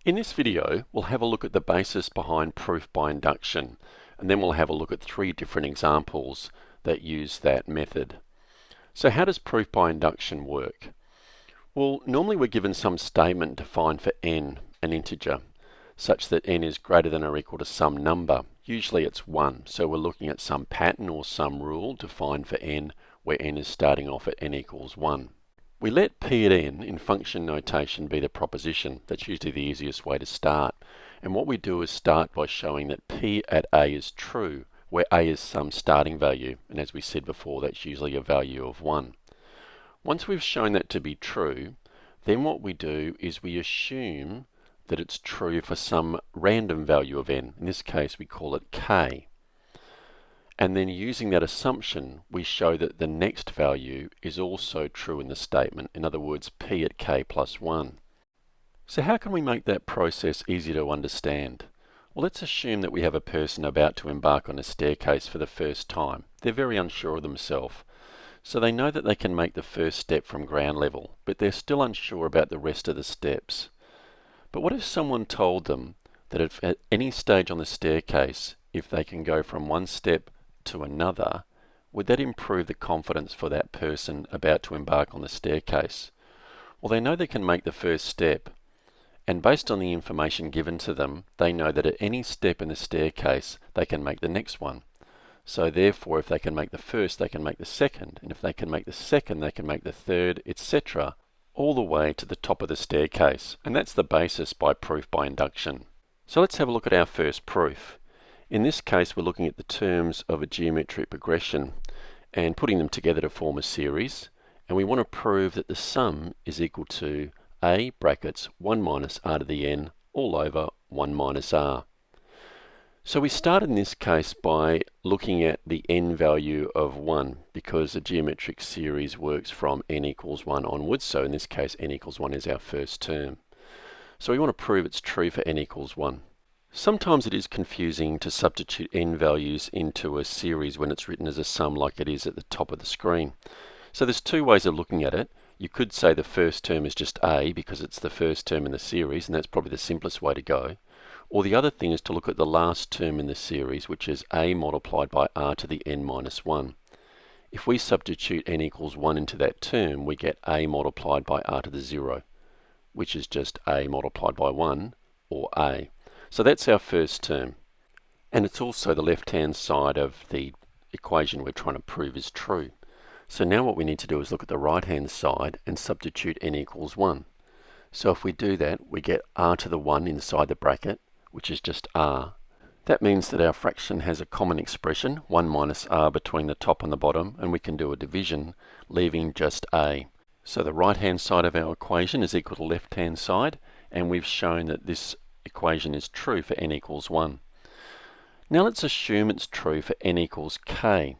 In this video, we'll have a look at the basis behind proof by induction, and then we'll have a look at 3 different examples that use that method. So how does proof by induction work? Well, normally we're given some statement defined for n, an integer, such that n is greater than or equal to some number. Usually it's 1, so we're looking at some pattern or some rule defined for n, where n is starting off at n equals 1. We let p at n in function notation be the proposition. That's usually the easiest way to start. And what we do is start by showing that p at a is true, where a is some starting value. And as we said before, that's usually a value of 1. Once we've shown that to be true, then what we do is we assume that it's true for some random value of n. In this case, we call it k. And then using that assumption, we show that the next value is also true in the statement. In other words, p at k plus 1. So how can we make that process easy to understand? Well, let's assume that we have a person about to embark on a staircase for the first time. They're very unsure of themselves. So they know that they can make the first step from ground level, but they're still unsure about the rest of the steps. But what if someone told them that if at any stage on the staircase, if they can go from one step to another, would that improve the confidence for that person about to embark on the staircase? Well, they know they can make the first step, and based on the information given to them, they know that at any step in the staircase, they can make the next one. So therefore, if they can make the first, they can make the second, and if they can make the second, they can make the third, etc., all the way to the top of the staircase. And that's the basis by proof by induction. So let's have a look at our first proof. In this case, we're looking at the terms of a geometric progression and putting them together to form a series, and we want to prove that the sum is equal to a brackets 1 minus r to the n all over 1 minus r. So we start in this case by looking at the n value of 1, because a geometric series works from n equals 1 onwards, so in this case n equals 1 is our first term. So we want to prove it's true for n equals 1. Sometimes it is confusing to substitute n values into a series when it's written as a sum like it is at the top of the screen. So there's 2 ways of looking at it. You could say the first term is just a because it's the first term in the series, and that's probably the simplest way to go. Or the other thing is to look at the last term in the series, which is a multiplied by r to the n minus 1. If we substitute n equals 1 into that term, we get a multiplied by r to the 0, which is just a multiplied by 1, or a. So that's our first term, and it's also the left-hand side of the equation we're trying to prove is true. So now what we need to do is look at the right-hand side and substitute n equals 1. So if we do that, we get r to the 1 inside the bracket, which is just r. That means that our fraction has a common expression, 1 minus r between the top and the bottom, and we can do a division, leaving just a. So the right-hand side of our equation is equal to left-hand side, and we've shown that this equation is true for n equals 1. Now let's assume it's true for n equals k.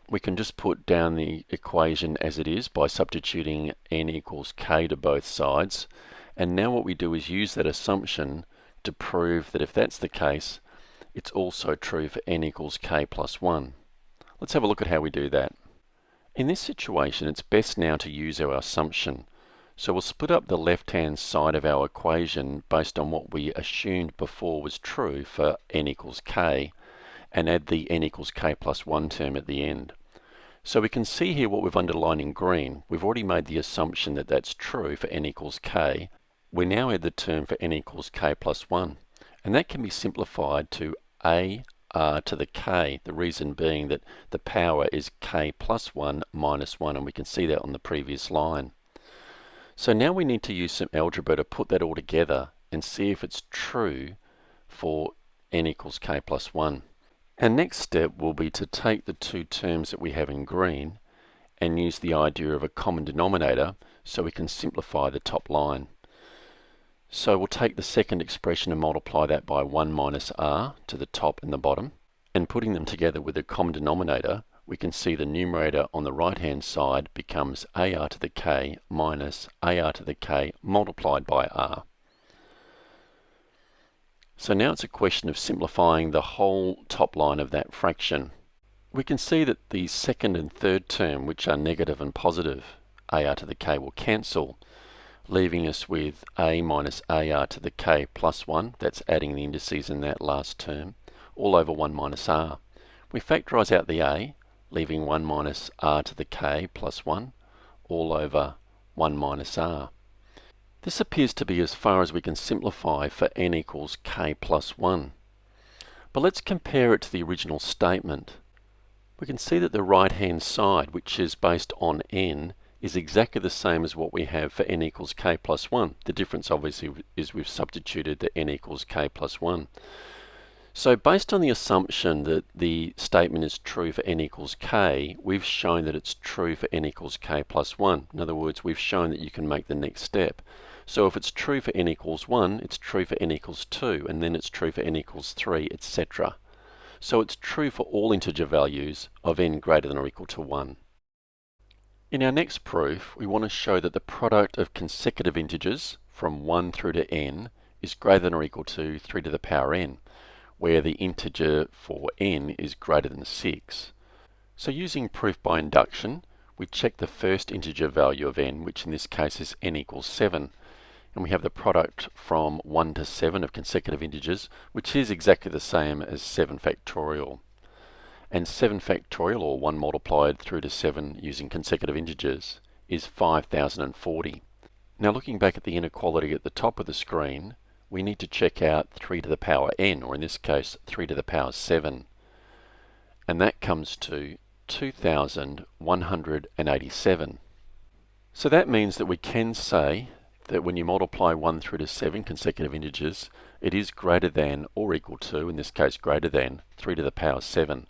We can just put down the equation as it is by substituting n equals k to both sides, and now what we do is use that assumption to prove that if that's the case, it's also true for n equals k plus 1. Let's have a look at how we do that. In this situation, it's best now to use our assumption. So we'll split up the left-hand side of our equation based on what we assumed before was true for n equals k, and add the n equals k plus 1 term at the end. So we can see here what we've underlined in green. We've already made the assumption that that's true for n equals k. We now add the term for n equals k plus 1, and that can be simplified to a r to the k, the reason being that the power is k plus 1 minus 1, and we can see that on the previous line. So now we need to use some algebra to put that all together and see if it's true for n equals k plus 1. Our next step will be to take the 2 terms that we have in green and use the idea of a common denominator so we can simplify the top line. So we'll take the second expression and multiply that by 1 minus r to the top and the bottom, and putting them together with a common denominator, we can see the numerator on the right-hand side becomes ar to the k minus ar to the k multiplied by r. So now it's a question of simplifying the whole top line of that fraction. We can see that the second and third term, which are negative and positive, ar to the k, will cancel, leaving us with a minus ar to the k plus 1, that's adding the indices in that last term, all over 1 minus r. We factorise out the a, leaving 1 minus r to the k plus 1, all over 1 minus r. This appears to be as far as we can simplify for n equals k plus 1. But let's compare it to the original statement. We can see that the right-hand side, which is based on n, is exactly the same as what we have for n equals k plus 1. The difference obviously is we've substituted the n equals k plus 1. So based on the assumption that the statement is true for n equals k, we've shown that it's true for n equals k plus 1. In other words, we've shown that you can make the next step. So if it's true for n equals 1, it's true for n equals 2, and then it's true for n equals 3, etc. So it's true for all integer values of n greater than or equal to 1. In our next proof, we want to show that the product of consecutive integers from 1 through to n is greater than or equal to 3 to the power n, where the integer for n is greater than 6. So using proof by induction, we check the first integer value of n, which in this case is n equals 7. And we have the product from 1 to 7 of consecutive integers, which is exactly the same as 7 factorial. And 7 factorial, or 1 multiplied through to 7 using consecutive integers, is 5040. Now looking back at the inequality at the top of the screen, we need to check out 3 to the power n, or in this case 3 to the power 7. And that comes to 2187. So that means that we can say that when you multiply 1 through to 7 consecutive integers, it is greater than or equal to, in this case greater than, 3 to the power 7.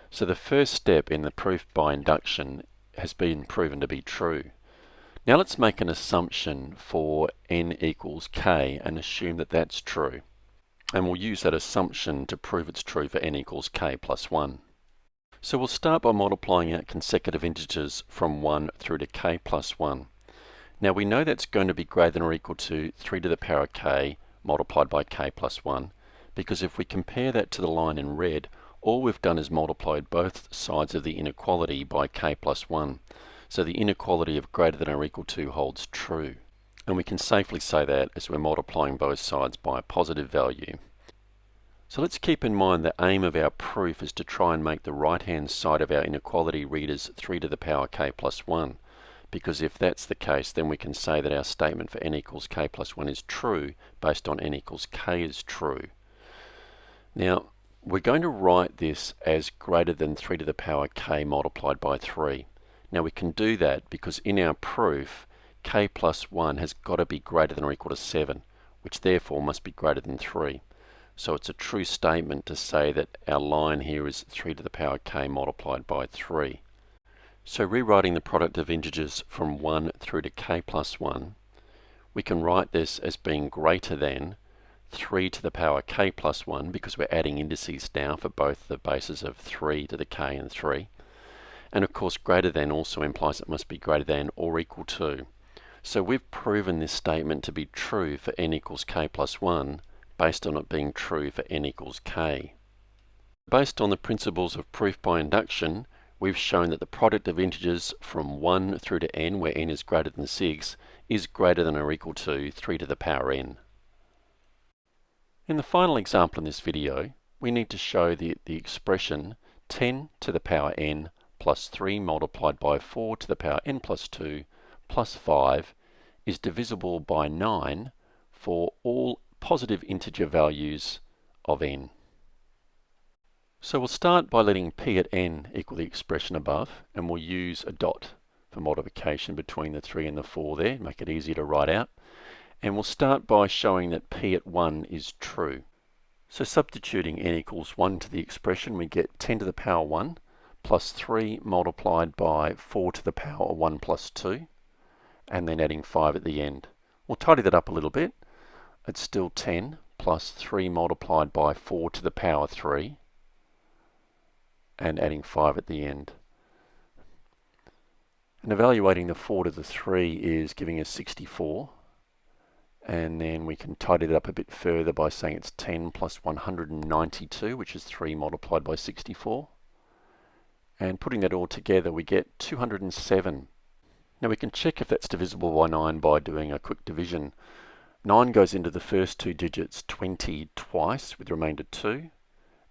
So the first step in the proof by induction has been proven to be true. Now let's make an assumption for n equals k and assume that that's true. And we'll use that assumption to prove it's true for n equals k plus 1. So we'll start by multiplying out consecutive integers from 1 through to k plus 1. Now we know that's going to be greater than or equal to 3 to the power k multiplied by k plus 1, because if we compare that to the line in red, all we've done is multiplied both sides of the inequality by k plus 1. So the inequality of greater than or equal to holds true. And we can safely say that as we're multiplying both sides by a positive value. So let's keep in mind the aim of our proof is to try and make the right-hand side of our inequality read as 3 to the power k plus 1. Because if that's the case, then we can say that our statement for n equals k plus 1 is true based on n equals k is true. Now, we're going to write this as greater than 3 to the power k multiplied by 3. Now we can do that because in our proof, k plus 1 has got to be greater than or equal to 7, which therefore must be greater than 3. So it's a true statement to say that our line here is 3 to the power k multiplied by 3. So rewriting the product of integers from 1 through to k plus 1, we can write this as being greater than 3 to the power k plus 1, because we're adding indices now for both the bases of 3 to the k and 3. And of course greater than also implies it must be greater than or equal to. So we've proven this statement to be true for n equals k plus 1 based on it being true for n equals k. Based on the principles of proof by induction, we've shown that the product of integers from 1 through to n, where n is greater than 6, is greater than or equal to 3 to the power n. In the final example in this video, we need to show the expression 10 to the power n plus 3 multiplied by 4 to the power n plus 2 plus 5 is divisible by 9 for all positive integer values of n. So we'll start by letting p at n equal the expression above, and we'll use a dot for multiplication between the 3 and the 4 there, make it easier to write out. And we'll start by showing that p at 1 is true. So substituting n equals 1 to the expression, we get 10 to the power 1 plus 3 multiplied by 4 to the power 1 plus 2, and then adding 5 at the end. We'll tidy that up a little bit. It's still 10 plus 3 multiplied by 4 to the power 3, and adding 5 at the end. And evaluating the 4 to the 3 is giving us 64. And then we can tidy it up a bit further by saying it's 10 plus 192, which is 3 multiplied by 64. And putting that all together, we get 207. Now we can check if that's divisible by 9 by doing a quick division. 9 goes into the first two digits 20 twice with the remainder 2,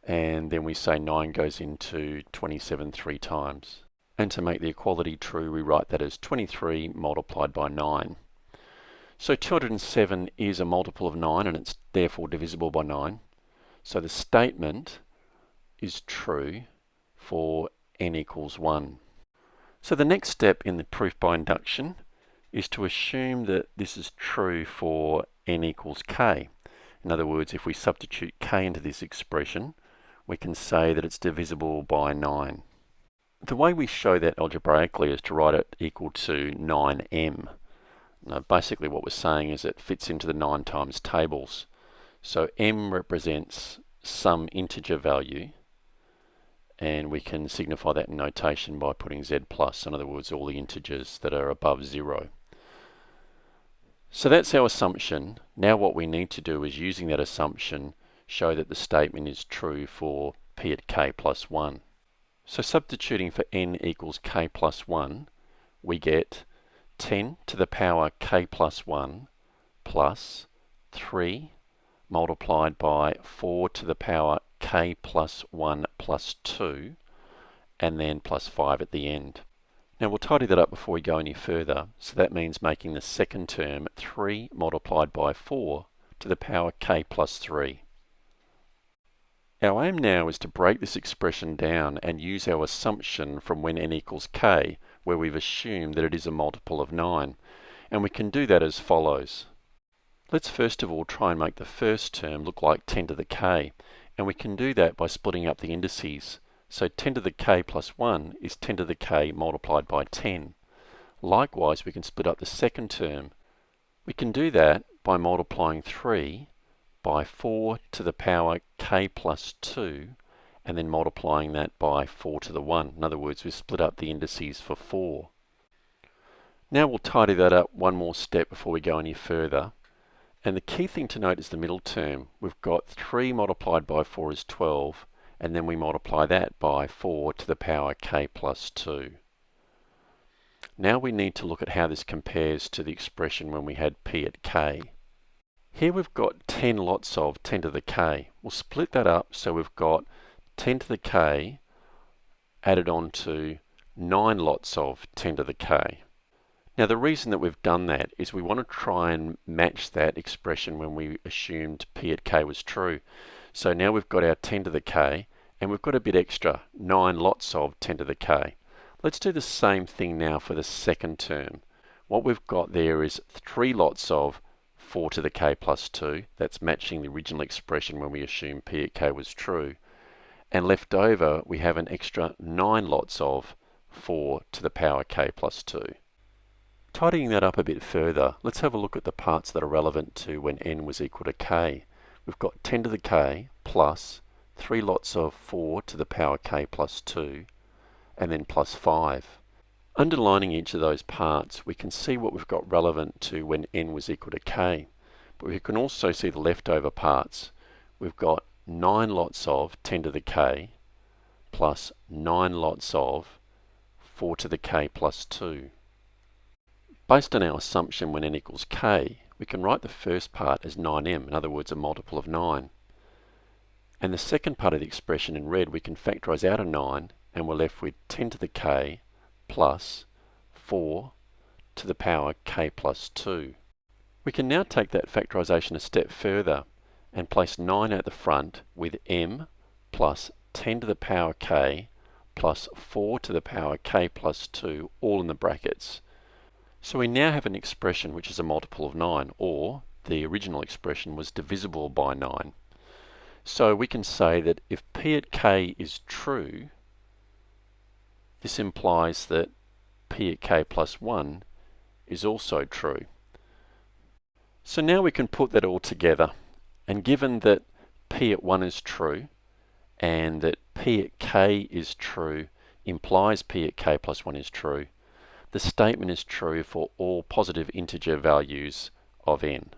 and then we say 9 goes into 27 3 times. And to make the equality true, we write that as 23 multiplied by 9. So 207 is a multiple of 9 and it's therefore divisible by 9. So the statement is true for n equals 1. So the next step in the proof by induction is to assume that this is true for n equals k. In other words, if we substitute k into this expression, we can say that it's divisible by 9. The way we show that algebraically is to write it equal to 9m. Now, basically what we're saying is it fits into the 9 times tables. So m represents some integer value, and we can signify that in notation by putting z plus, in other words, all the integers that are above 0. So that's our assumption. Now what we need to do is, using that assumption, show that the statement is true for p at k plus 1. So substituting for n equals k plus 1, we get 10 to the power k plus 1 plus 3 multiplied by 4 to the power k plus 1 plus 2, and then plus 5 at the end. Now we'll tidy that up before we go any further. So that means making the second term 3 multiplied by 4 to the power k plus 3. Our aim now is to break this expression down and use our assumption from when n equals k, where we've assumed that it is a multiple of 9. And we can do that as follows. Let's first of all try and make the first term look like 10 to the k, and we can do that by splitting up the indices. So 10 to the k plus 1 is 10 to the k multiplied by 10. Likewise, we can split up the second term. We can do that by multiplying 3 by 4 to the power k plus 2, and then multiplying that by 4 to the 1. In other words, we split up the indices for 4. Now we'll tidy that up one more step before we go any further. And the key thing to note is the middle term. We've got 3 multiplied by 4 is 12, and then we multiply that by 4 to the power k plus 2. Now we need to look at how this compares to the expression when we had p at k. Here we've got 10 lots of 10 to the k. We'll split that up so we've got 10 to the k added on to 9 lots of 10 to the k. Now the reason that we've done that is we want to try and match that expression when we assumed p at k was true. So now we've got our 10 to the k, and we've got a bit extra, 9 lots of 10 to the k. Let's do the same thing now for the second term. What we've got there is 3 lots of 4 to the k plus 2. That's matching the original expression when we assumed p at k was true. And left over, we have an extra 9 lots of 4 to the power k plus 2. Tidying that up a bit further, let's have a look at the parts that are relevant to when n was equal to k. We've got 10 to the k plus 3 lots of 4 to the power k plus 2, and then plus 5. Underlining each of those parts, we can see what we've got relevant to when n was equal to k. But we can also see the leftover parts. We've got 9 lots of 10 to the k plus 9 lots of 4 to the k plus 2. Based on our assumption when n equals k, we can write the first part as 9m, in other words, a multiple of 9. And the second part of the expression in red we can factorise out of 9, and we're left with 10 to the k plus 4 to the power k plus 2. We can now take that factorisation a step further and place 9 at the front with m plus 10 to the power k plus 4 to the power k plus 2 all in the brackets. So we now have an expression which is a multiple of 9, or the original expression was divisible by 9. So we can say that if p at k is true, this implies that p at k plus 1 is also true. So now we can put that all together, and given that p at 1 is true and that p at k is true implies p at k plus 1 is true, the statement is true for all positive integer values of n.